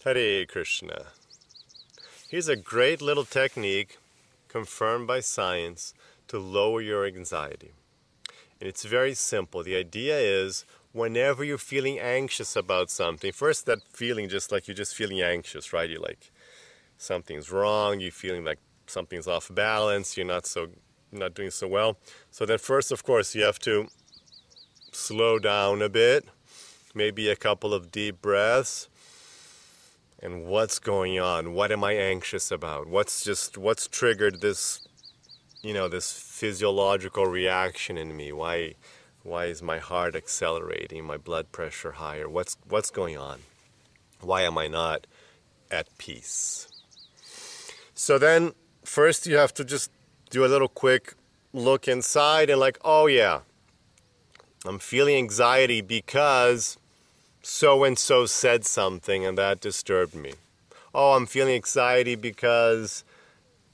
Hare Krishna. Here's a great little technique confirmed by science to lower your anxiety. And it's very simple. The idea is whenever you're feeling anxious about something, first that feeling just like you're just feeling anxious, right? You're like something's wrong, you're feeling like something's off balance, you're not doing so well. So then first, of course, you have to slow down a bit, maybe a couple of deep breaths. And what's going on? What am I anxious about? What's triggered this, this physiological reaction in me? Why is my heart accelerating? My blood pressure higher? What's going on? Why am I not at peace? So then, first you have to just do a little quick look inside and like, oh yeah, I'm feeling anxiety because so-and-so said something and that disturbed me. Oh, I'm feeling anxiety because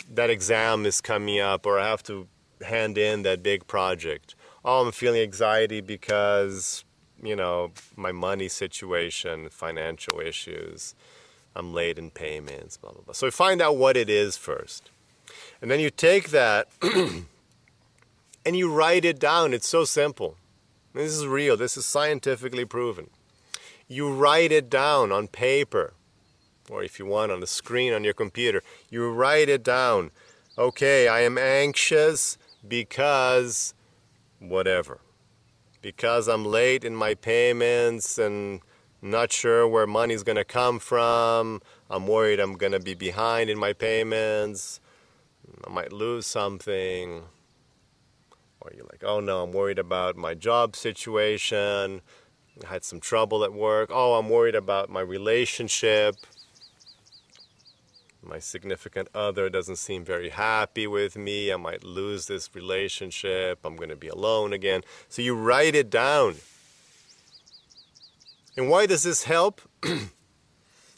that exam is coming up or I have to hand in that big project. Oh, I'm feeling anxiety because, my money situation, financial issues, I'm late in payments, blah, blah, blah. So find out what it is first. And then you take that and you write it down. It's so simple. This is real. This is scientifically proven. You write it down on paper, or if you want on the screen on your computer, you write it down. Okay, I am anxious because whatever. Because I'm late in my payments and not sure where money's going to come from. I'm worried I'm going to be behind in my payments. I might lose something. Or you're like, oh no, I'm worried about my job situation. I had some trouble at work. Oh, I'm worried about my relationship. My significant other doesn't seem very happy with me. I might lose this relationship. I'm going to be alone again. So you write it down. And why does this help?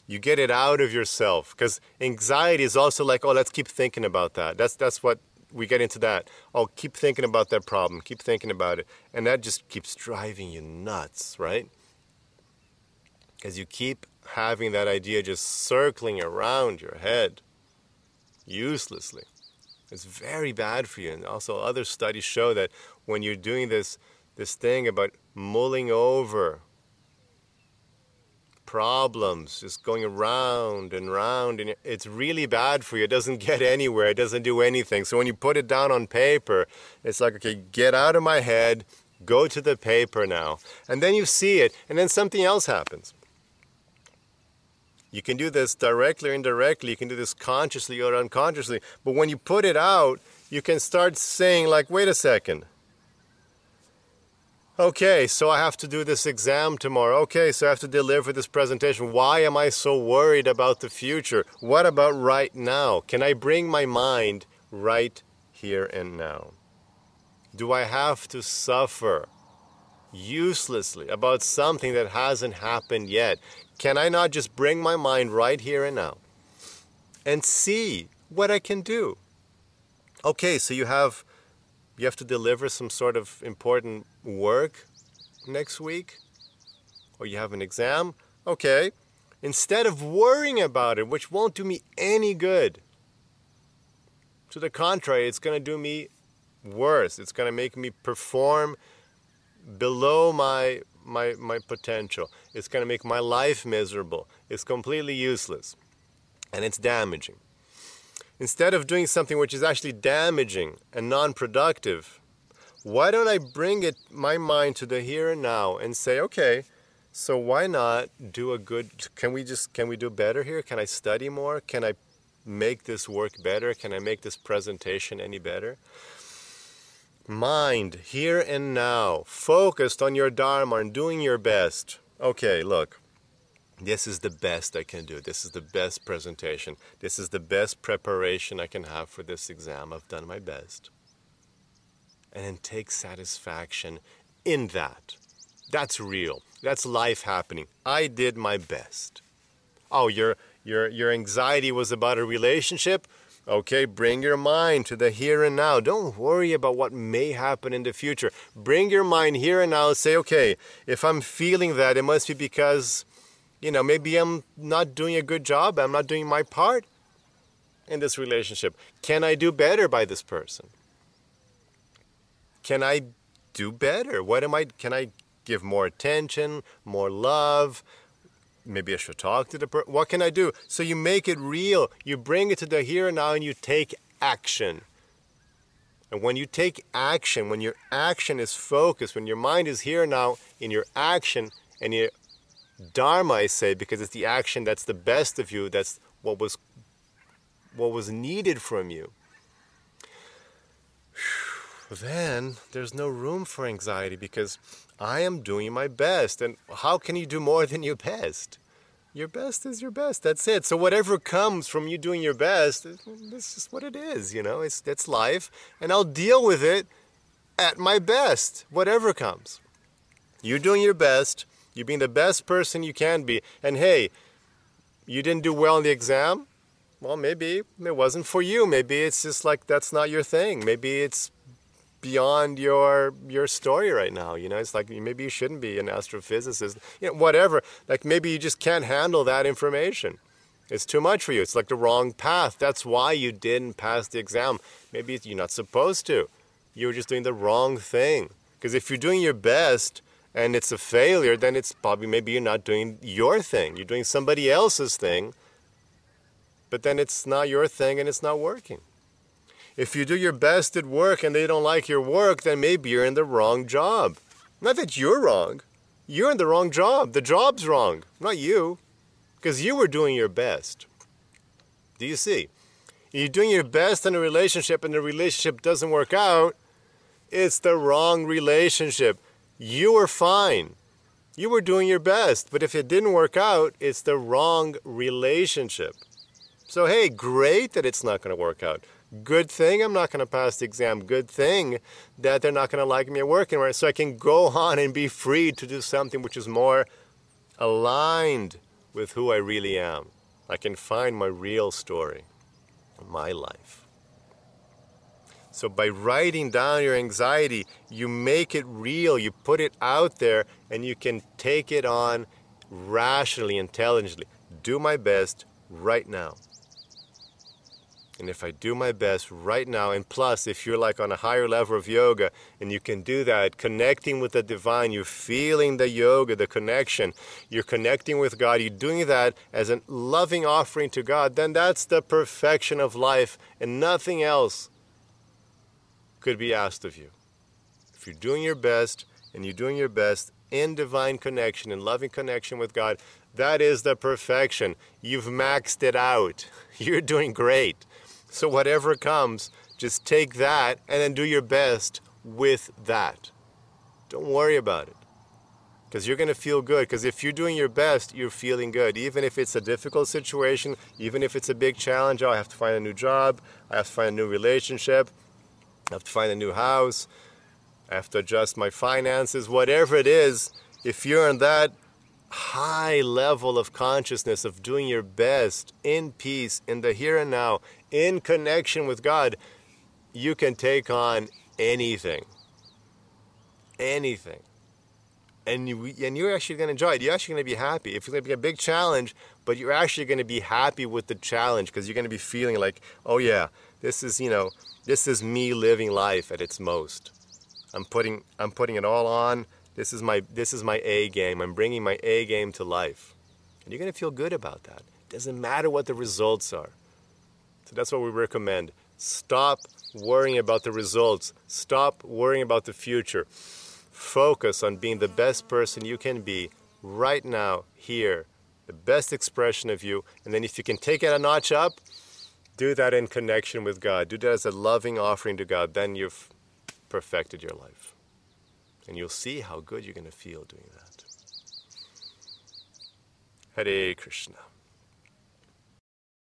You get it out of yourself. Because anxiety is also like, oh, let's keep thinking about that. That's what we get into that. Oh, keep thinking about that problem. Keep thinking about it. And that just keeps driving you nuts, right? Because you keep having that idea just circling around your head uselessly. It's very bad for you. And also other studies show that when you're doing this thing about mulling over problems, just going around and round, and it's really bad for you. It doesn't get anywhere. It doesn't do anything. So when you put it down on paper, it's like, okay, get out of my head, go to the paper now. And then you see it, and then something else happens. You can do this directly or indirectly. You can do this consciously or unconsciously. But when you put it out, you can start saying like, wait a second. Okay, so I have to do this exam tomorrow. Okay, so I have to deliver this presentation. Why am I so worried about the future? What about right now? Can I bring my mind right here and now? Do I have to suffer uselessly about something that hasn't happened yet? Can I not just bring my mind right here and now and see what I can do? Okay, so you have to deliver some sort of important work next week, or you have an exam. Okay, instead of worrying about it, which won't do me any good, to the contrary, it's going to do me worse. It's going to make me perform below my potential. It's going to make my life miserable. It's completely useless, and it's damaging. Instead of doing something which is actually damaging and non-productive, why don't I bring my mind to the here and now and say, okay, so why not do can we do better here? Can I study more? Can I make this work better? Can I make this presentation any better? Mind, here and now, focused on your Dharma and doing your best. Okay, look. This is the best I can do. This is the best presentation. This is the best preparation I can have for this exam. I've done my best. And then take satisfaction in that. That's real. That's life happening. I did my best. Oh, your anxiety was about a relationship? Okay, bring your mind to the here and now. Don't worry about what may happen in the future. Bring your mind here and now and say, okay, if I'm feeling that, it must be because Maybe I'm not doing a good job. I'm not doing my part in this relationship. Can I do better by this person? Can I do better? Can I give more attention, more love? Maybe I should talk to the person. What can I do? So you make it real. You bring it to the here and now and you take action. And when you take action, when your action is focused, when your mind is here and now in your action and your dharma, I say, because it's the action that's the best of you, that's what was needed from you, then there's no room for anxiety because I am doing my best. And how can you do more than your best? Your best is your best. That's it. So whatever comes from you doing your best, that's just what it is. That's life. And I'll deal with it at my best, whatever comes. You're doing your best. You're being the best person you can be. And hey, you didn't do well in the exam? Well, maybe it wasn't for you. Maybe it's just like that's not your thing. Maybe it's beyond your story right now. It's like maybe you shouldn't be an astrophysicist. Whatever. Like maybe you just can't handle that information. It's too much for you. It's like the wrong path. That's why you didn't pass the exam. Maybe you're not supposed to. You were just doing the wrong thing. Because if you're doing your best and it's a failure, then it's probably maybe you're not doing your thing. You're doing somebody else's thing. But then it's not your thing and it's not working. If you do your best at work and they don't like your work, then maybe you're in the wrong job. Not that you're wrong. You're in the wrong job. The job's wrong, not you. Because you were doing your best. Do you see? You're doing your best in a relationship and the relationship doesn't work out, it's the wrong relationship. You were fine. You were doing your best. But if it didn't work out, it's the wrong relationship. So hey, great that it's not going to work out. Good thing I'm not going to pass the exam. Good thing that they're not going to like me at work anymore. So I can go on and be free to do something which is more aligned with who I really am. I can find my real story, my life. So by writing down your anxiety, you make it real. You put it out there and you can take it on rationally, intelligently. Do my best right now. And if I do my best right now, and plus if you're like on a higher level of yoga and you can do that, connecting with the divine, you're feeling the yoga, the connection, you're connecting with God, you're doing that as a loving offering to God, then that's the perfection of life and nothing else could be asked of you. If you're doing your best and you're doing your best in divine connection and loving connection with God, that is the perfection. You've maxed it out. You're doing great. So whatever comes, just take that and then do your best with that. Don't worry about it. Because you're going to feel good. Because if you're doing your best, you're feeling good. Even if it's a difficult situation, even if it's a big challenge, I have to find a new job, I have to find a new relationship, I have to find a new house, I have to adjust my finances, whatever it is, if you're in that high level of consciousness of doing your best in peace, in the here and now, in connection with God, you can take on anything. Anything. And you're actually going to enjoy it. You're actually going to be happy. It's going to be a big challenge, but you're actually going to be happy with the challenge because you're going to be feeling like, oh yeah, this is me living life at its most. I'm putting it all on. This is my A game. I'm bringing my A game to life. And you're going to feel good about that. It doesn't matter what the results are. So that's what we recommend. Stop worrying about the results. Stop worrying about the future. Focus on being the best person you can be right now, here. The best expression of you. And then if you can take it a notch up, do that in connection with God. Do that as a loving offering to God. Then you've perfected your life. And you'll see how good you're going to feel doing that. Hare Krishna.